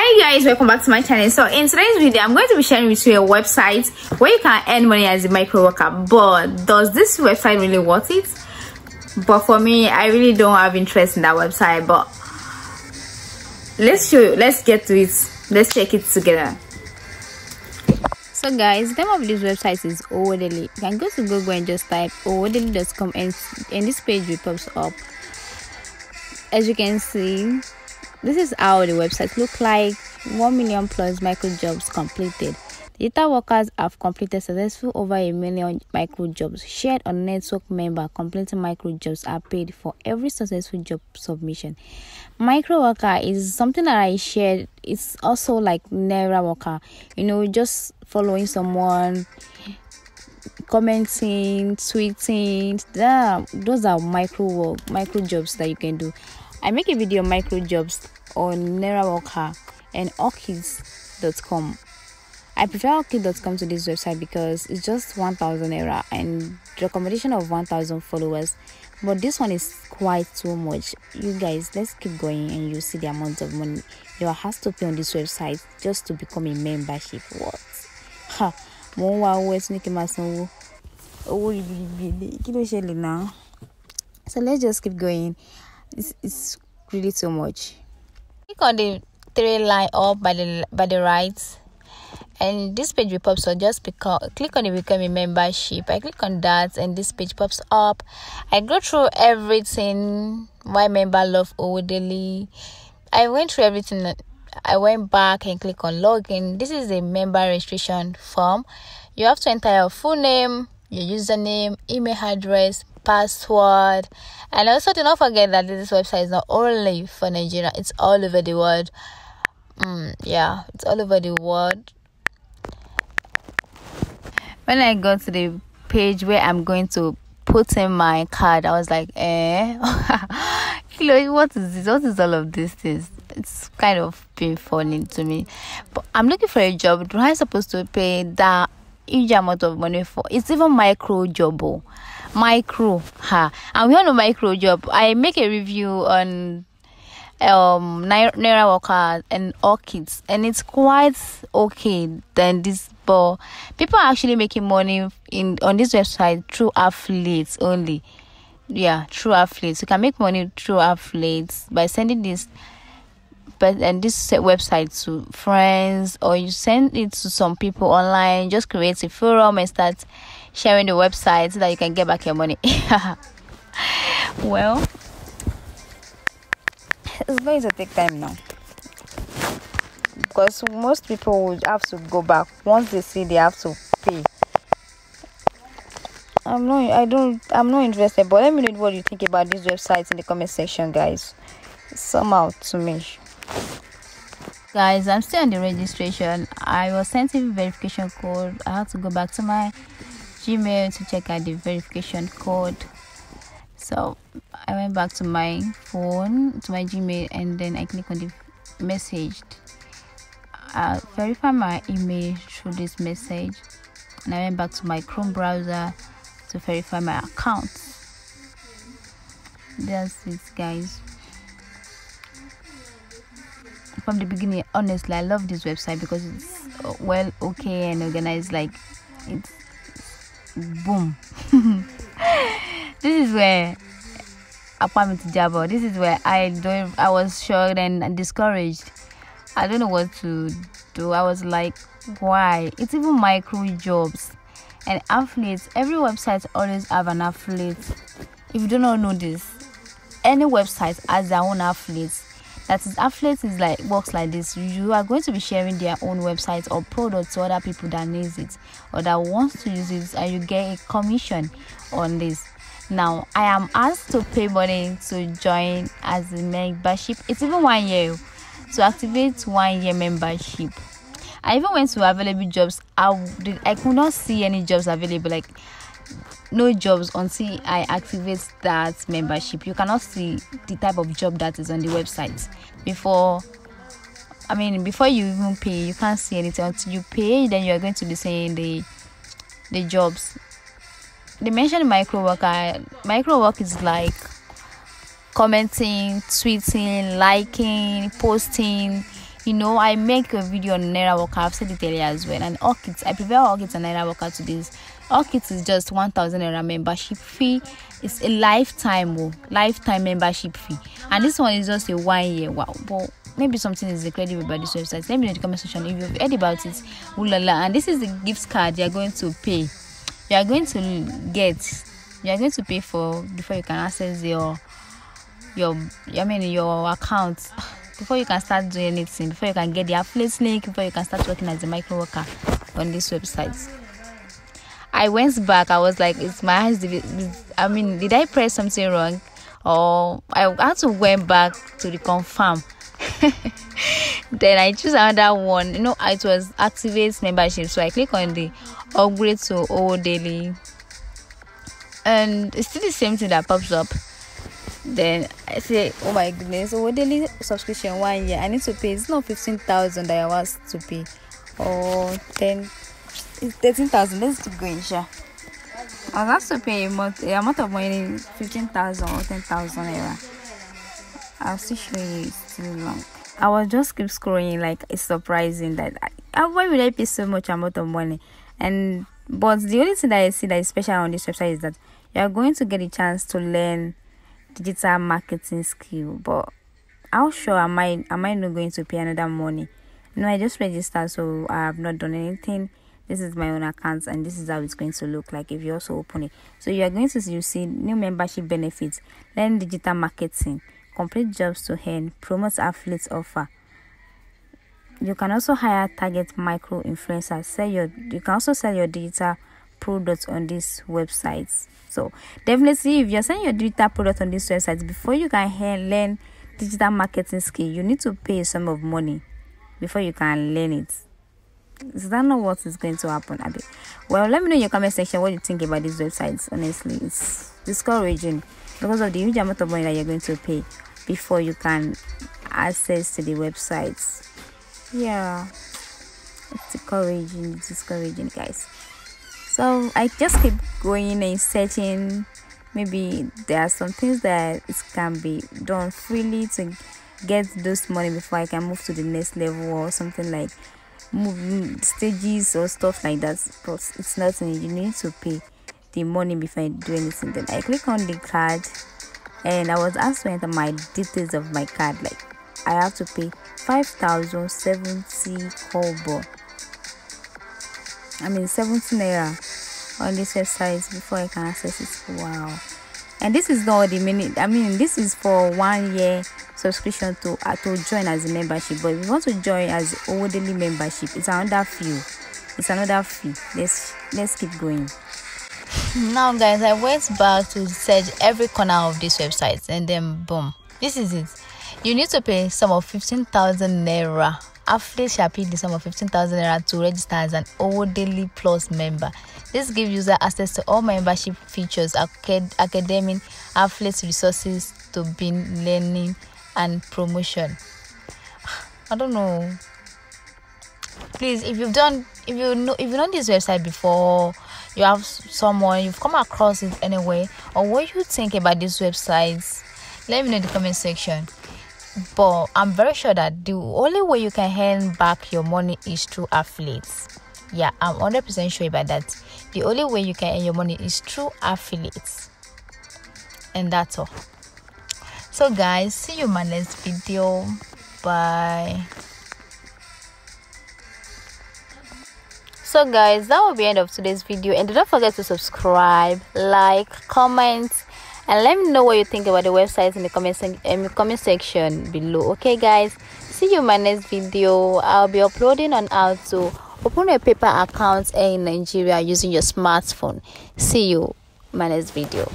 Hi guys, welcome back to my channel. So in today's video I'm going to be sharing with you a website where you can earn money as a micro worker. But does this website really worth it? But for me, I really don't have interest in that website. But let's show you, let's get to it, let's check it together. So guys, the name of this website is Hawkit. You can go to Google and just type hawkit.com and this page will pop up. As you can see, this is how the website look like. 1 million plus micro jobs completed. Data workers have completed successful over 1 million micro jobs. Shared on network member completing micro jobs are paid for every successful job submission. Micro worker is something that I shared. It's also like Naira worker. You know, just following someone, commenting, tweeting. Those are micro jobs that you can do. I make a video on micro jobs on Naira worker and Hawkit.ng. I prefer Hawkit.ng to this website because it's just 1,000 Naira and recommendation of 1,000 followers. But this one is quite too much. You guys, let's keep going and you see the amount of money you have to pay on this website just to become a membership. What? Ha! So let's just keep going. It's really too much. Click on the three line up by the right, and this page will pop. So just click on the become a membership. I click on that and this page pops up. I go through everything. Why member love Hawkit. I went through everything. I went back and click on login. This is a member registration form. You have to enter your full name, your username, email address, password, and also do not forget that this website is not only for Nigeria, it's all over the world. Yeah, it's all over the world. When I got to the page where I'm going to put in my card, I was like, what is this? What is all of this? It's kind of been funny to me. But I'm looking for a job. Do I supposed to pay that huge amount of money for? It's even micro job. And we all know micro job. I make a review on Naira worker and Hawkit, and it's quite okay than this, but people are actually making money on this website through affiliates only. Yeah, through affiliates. You can make money through affiliates by sending this website to friends, or you send it to some people online. Just create a forum and start sharing the website so that you can get back your money. Well, it's going to take time now because most people would have to go back once they see they have to pay. I'm not interested, but let me know what you think about these websites in the comment section, guys. Somehow to me. Guys, I'm still on the registration. I was sent a verification code. I had to go back to my Gmail to check out the verification code. So I went back to my phone, to my Gmail, and then I click on the message. I verify my email through this message, and I went back to my Chrome browser to verify my account. That's it, guys. From the beginning, honestly, I love this website because it's well okay and organized. Like, it's boom. This is where apartment Jabo. This is where I was shocked and discouraged. I don't know what to do. I was like, why? It's even micro jobs and affiliates. Every website always have an affiliate. If you do not know this, any website has their own affiliates. That is, affiliates is like works like this. You are going to be sharing their own websites or products to other people that needs it or that wants to use it, and you get a commission on this. Now I am asked to pay money to join as a membership. It's even 1 year to activate 1 year membership. I even went to available jobs. I could not see any jobs available, like no jobs, until I activate that membership. You cannot see the type of job that is on the website before you even pay. You can't see anything until you pay. Then you are going to be seeing the jobs. They mentioned micro work. Micro work is like commenting, tweeting, liking, posting, I make a video on Naira Worker. I've said it earlier as well. And Hawkit, I prefer Hawkit and Naira Worker to this. Hawkit is just 1,000 Naira membership fee. It's a lifetime membership fee. And this one is just a 1 year. Wow, but maybe something is incredible about this website. Let me know in the comment section if you've heard about it. Ooh la la. And this is the gift card you're going to pay. You are going to pay for before you can access your account, before you can start doing anything, before you can get the affiliate link, before you can start working as a micro worker on this website. I went back. I was like, it's my eyes. Did I press something wrong? Or I had to went back to the confirm. Then I choose another one. It was activate membership. So I click on the upgrade to O daily, and it's still the same thing that pops up. Then I say, oh my goodness, O daily subscription 1 year. I need to pay. It's not 15,000 that I was to pay, or 13,000. Let's keep going, sure. I was have to pay a amount of money, 15,000 or 10,000 Naira. I'll still show you. It's too long. I will just keep scrolling. Like, it's surprising that why would I pay so much amount of money? But the only thing that I see that is special on this website is that you are going to get a chance to learn digital marketing skill. But how sure am I not going to pay another money? I just registered, so I have not done anything. This is my own account, and this is how it's going to look like if you also open it. So you are going to see new membership benefits, learn digital marketing, complete jobs to earn, promote affiliate offer. You can also hire target micro influencers. You can also sell your digital products on these websites. So definitely, if you're selling your digital product on these websites, before you can learn digital marketing skill, you need to pay a sum of money before you can learn it. Is that not what is going to happen, Abby? Well, let me know in your comment section what you think about these websites. Honestly, it's discouraging because of the huge amount of money that you're going to pay before you can access to the websites. Yeah, it's discouraging, guys. So I just keep going and searching. Maybe there are some things that it can be done freely to get those money before I can move to the next level, or something like moving stages or stuff like that. But it's nothing. You need to pay the money before I do anything. Then I click on the card, and I was asked to enter my details of my card. Like, I have to pay 5,070 kobo. 70 Naira on this website before I can access it. Wow. And this is not the minute. This is for 1 year subscription to join as a membership. But if you want to join as daily membership, it's another fee. Let's keep going. Now, guys, I went back to search every corner of this website, and then boom, this is it. You need to pay some of 15,000 Naira. Affiliate shall pay the sum of 15,000 Naira to register as an daily plus member. This gives user access to all membership features, academic, affiliate resources, to bin learning and promotion. I don't know. Please, if you've known this website before, you have someone, you've come across it anyway, or what you think about these websites, let me know in the comment section. But I'm very sure that the only way you can earn back your money is through affiliates. Yeah, I'm 100% sure about that. The only way you can earn your money is through affiliates. And that's all. So guys, see you in my next video. Bye. So guys, that will be the end of today's video, and don't forget to subscribe, like, comment, and let me know what you think about the website in the comment section below. Okay guys, see you in my next video. I'll be uploading on how to open a paper account in Nigeria using your smartphone. See you in my next video.